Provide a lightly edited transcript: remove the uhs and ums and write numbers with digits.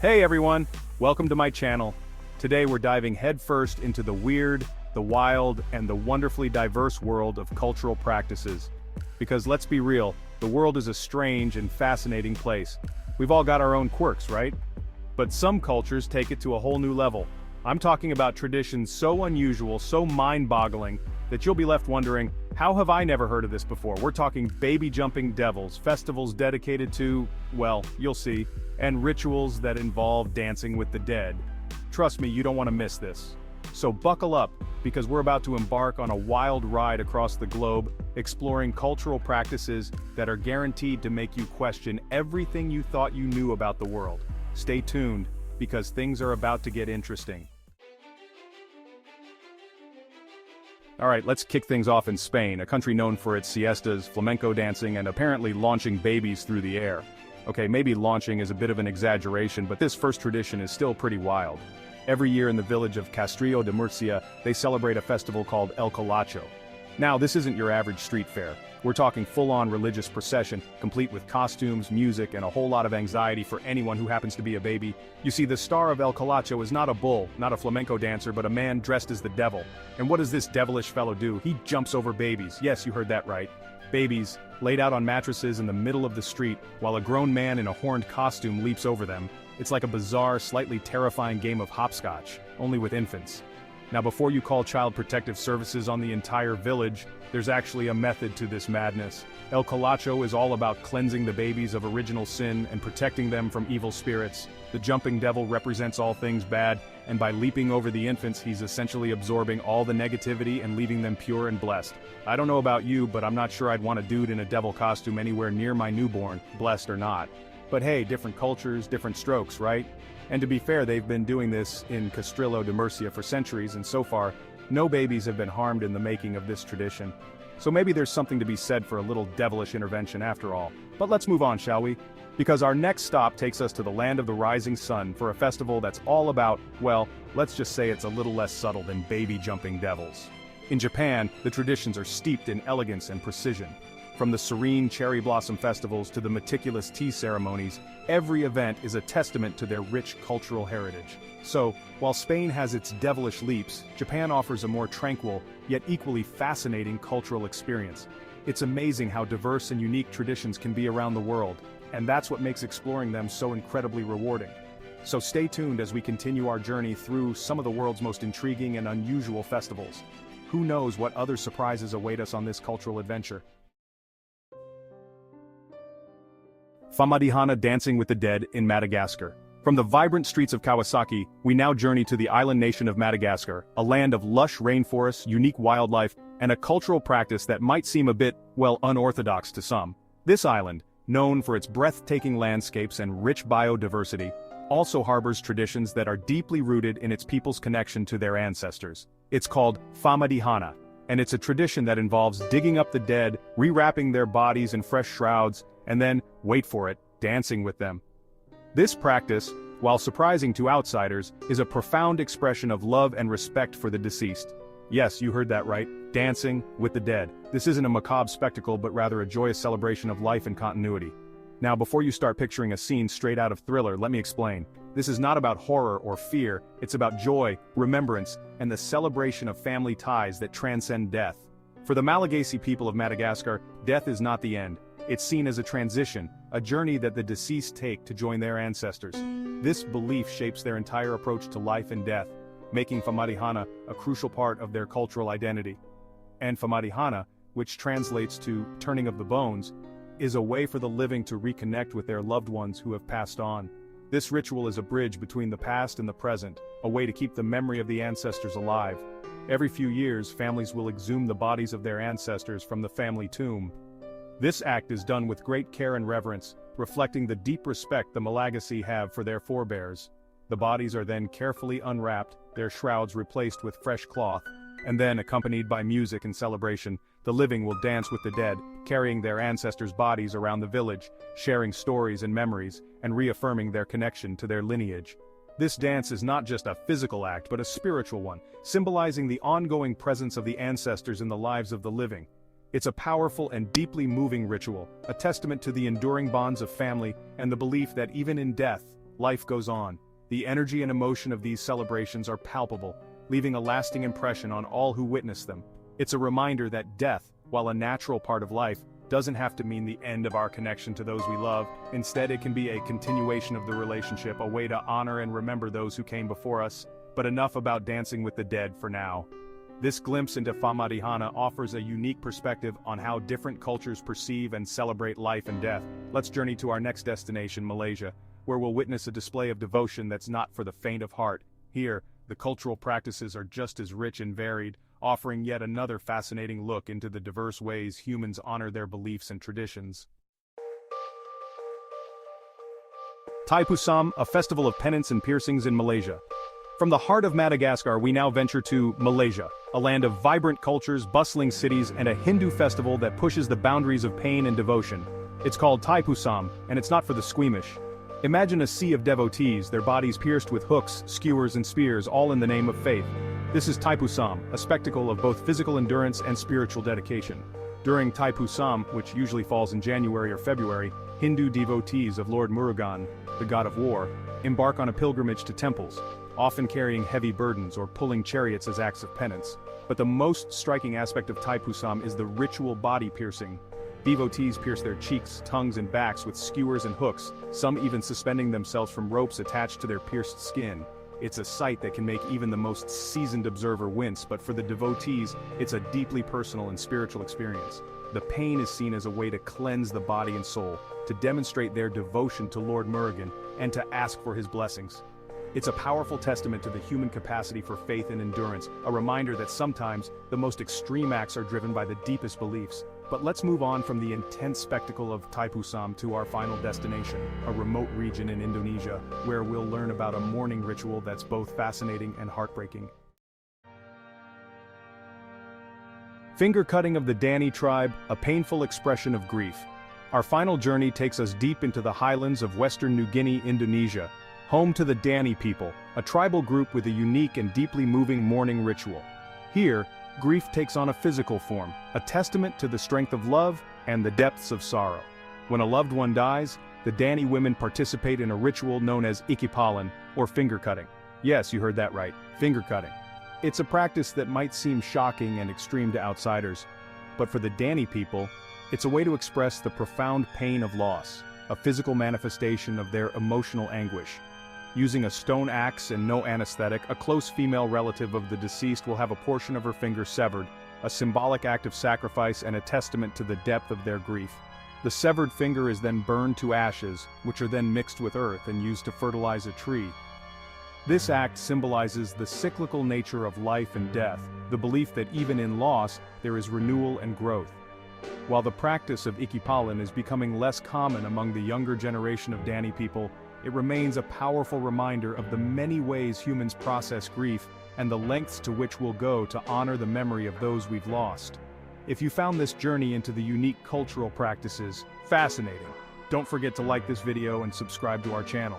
Hey everyone, welcome to my channel. Today we're diving headfirst into the weird, the wild, and the wonderfully diverse world of cultural practices. Because let's be real, the world is a strange and fascinating place. We've all got our own quirks, right? But some cultures take it to a whole new level. I'm talking about traditions so unusual, so mind-boggling, that you'll be left wondering, how have I never heard of this before? We're talking baby-jumping devils, festivals dedicated to, well, you'll see, and rituals that involve dancing with the dead. Trust me, you don't want to miss this. So buckle up, because we're about to embark on a wild ride across the globe, exploring cultural practices that are guaranteed to make you question everything you thought you knew about the world. Stay tuned, because things are about to get interesting. Alright, let's kick things off in Spain, a country known for its siestas, flamenco dancing, and apparently launching babies through the air. Okay, maybe launching is a bit of an exaggeration, but this first tradition is still pretty wild. Every year in the village of Castrillo de Murcia, they celebrate a festival called El Colacho. Now, this isn't your average street fair. We're talking full-on religious procession, complete with costumes, music, and a whole lot of anxiety for anyone who happens to be a baby. You see, the star of El Colacho is not a bull, not a flamenco dancer, but a man dressed as the devil. And what does this devilish fellow do? He jumps over babies. Yes, you heard that right. Babies, laid out on mattresses in the middle of the street, while a grown man in a horned costume leaps over them. It's like a bizarre, slightly terrifying game of hopscotch, only with infants. Now, before you call Child Protective Services on the entire village, there's actually a method to this madness. El Colacho is all about cleansing the babies of original sin and protecting them from evil spirits. The jumping devil represents all things bad, and by leaping over the infants, he's essentially absorbing all the negativity and leaving them pure and blessed. I don't know about you, but I'm not sure I'd want a dude in a devil costume anywhere near my newborn, blessed or not. But hey, different cultures, different strokes, right? And to be fair, they've been doing this in Castrillo de Murcia for centuries, and so far, no babies have been harmed in the making of this tradition. So maybe there's something to be said for a little devilish intervention after all. But let's move on, shall we? Because our next stop takes us to the land of the rising sun for a festival that's all about, well, let's just say it's a little less subtle than baby-jumping devils. In Japan, the traditions are steeped in elegance and precision. From the serene cherry blossom festivals to the meticulous tea ceremonies, every event is a testament to their rich cultural heritage. So, while Spain has its devilish leaps, Japan offers a more tranquil, yet equally fascinating cultural experience. It's amazing how diverse and unique traditions can be around the world, and that's what makes exploring them so incredibly rewarding. So stay tuned as we continue our journey through some of the world's most intriguing and unusual festivals. Who knows what other surprises await us on this cultural adventure? Famadihana dancing with the dead in Madagascar. From the vibrant streets of Kawasaki, we now journey to the island nation of Madagascar, a land of lush rainforests, unique wildlife, and a cultural practice that might seem a bit, well, unorthodox to some. This island, known for its breathtaking landscapes and rich biodiversity, also harbors traditions that are deeply rooted in its people's connection to their ancestors. It's called Famadihana, and it's a tradition that involves digging up the dead, rewrapping their bodies in fresh shrouds, and then, wait for it, dancing with them. This practice, while surprising to outsiders, is a profound expression of love and respect for the deceased. Yes, you heard that right, dancing with the dead. This isn't a macabre spectacle but rather a joyous celebration of life and continuity. Now, before you start picturing a scene straight out of Thriller, let me explain. This is not about horror or fear, it's about joy, remembrance, and the celebration of family ties that transcend death. For the Malagasy people of Madagascar, death is not the end. It's seen as a transition, a journey that the deceased take to join their ancestors. This belief shapes their entire approach to life and death, making Famadihana a crucial part of their cultural identity. And Famadihana, which translates to turning of the bones, is a way for the living to reconnect with their loved ones who have passed on. This ritual is a bridge between the past and the present, a way to keep the memory of the ancestors alive. Every few years, families will exhume the bodies of their ancestors from the family tomb. This act is done with great care and reverence, reflecting the deep respect the Malagasy have for their forebears. The bodies are then carefully unwrapped, their shrouds replaced with fresh cloth, and then, accompanied by music and celebration, the living will dance with the dead, carrying their ancestors' bodies around the village, sharing stories and memories, and reaffirming their connection to their lineage. This dance is not just a physical act but a spiritual one, symbolizing the ongoing presence of the ancestors in the lives of the living. It's a powerful and deeply moving ritual, a testament to the enduring bonds of family and the belief that even in death, life goes on. The energy and emotion of these celebrations are palpable, leaving a lasting impression on all who witness them. It's a reminder that death, while a natural part of life, doesn't have to mean the end of our connection to those we love. Instead, it can be a continuation of the relationship, a way to honor and remember those who came before us. But enough about dancing with the dead for now. This glimpse into Famadihana offers a unique perspective on how different cultures perceive and celebrate life and death. Let's journey to our next destination, Malaysia, where we'll witness a display of devotion that's not for the faint of heart. Here, the cultural practices are just as rich and varied, offering yet another fascinating look into the diverse ways humans honor their beliefs and traditions. Taipusam, a festival of penance and piercings in Malaysia. From the heart of Madagascar, we now venture to Malaysia, a land of vibrant cultures, bustling cities, and a Hindu festival that pushes the boundaries of pain and devotion. It's called Taipusam, and it's not for the squeamish. Imagine a sea of devotees, their bodies pierced with hooks, skewers, and spears, all in the name of faith. This is Taipusam, a spectacle of both physical endurance and spiritual dedication. During Taipusam, which usually falls in January or February, Hindu devotees of Lord Murugan, the god of war, embark on a pilgrimage to temples, often carrying heavy burdens or pulling chariots as acts of penance. But the most striking aspect of Taipusam is the ritual body piercing. Devotees pierce their cheeks, tongues, and backs with skewers and hooks, some even suspending themselves from ropes attached to their pierced skin. It's a sight that can make even the most seasoned observer wince, but for the devotees, it's a deeply personal and spiritual experience. The pain is seen as a way to cleanse the body and soul, to demonstrate their devotion to Lord Murugan, and to ask for his blessings. It's a powerful testament to the human capacity for faith and endurance, a reminder that sometimes the most extreme acts are driven by the deepest beliefs. But let's move on from the intense spectacle of Taipusam to our final destination, a remote region in Indonesia, where we'll learn about a mourning ritual that's both fascinating and heartbreaking. Finger cutting of the Dani tribe, a painful expression of grief. Our final journey takes us deep into the highlands of Western New Guinea, Indonesia, home to the Dani people, a tribal group with a unique and deeply moving mourning ritual. Here, grief takes on a physical form, a testament to the strength of love and the depths of sorrow. When a loved one dies, the Dani women participate in a ritual known as ikipalan, or finger cutting. Yes, you heard that right, finger cutting. It's a practice that might seem shocking and extreme to outsiders, but for the Dani people, it's a way to express the profound pain of loss, a physical manifestation of their emotional anguish. Using a stone axe and no anesthetic, a close female relative of the deceased will have a portion of her finger severed, a symbolic act of sacrifice and a testament to the depth of their grief. The severed finger is then burned to ashes, which are then mixed with earth and used to fertilize a tree. This act symbolizes the cyclical nature of life and death, the belief that even in loss, there is renewal and growth. While the practice of ikipalan is becoming less common among the younger generation of Dani people, it remains a powerful reminder of the many ways humans process grief and the lengths to which we'll go to honor the memory of those we've lost. If you found this journey into the unique cultural practices fascinating, don't forget to like this video and subscribe to our channel.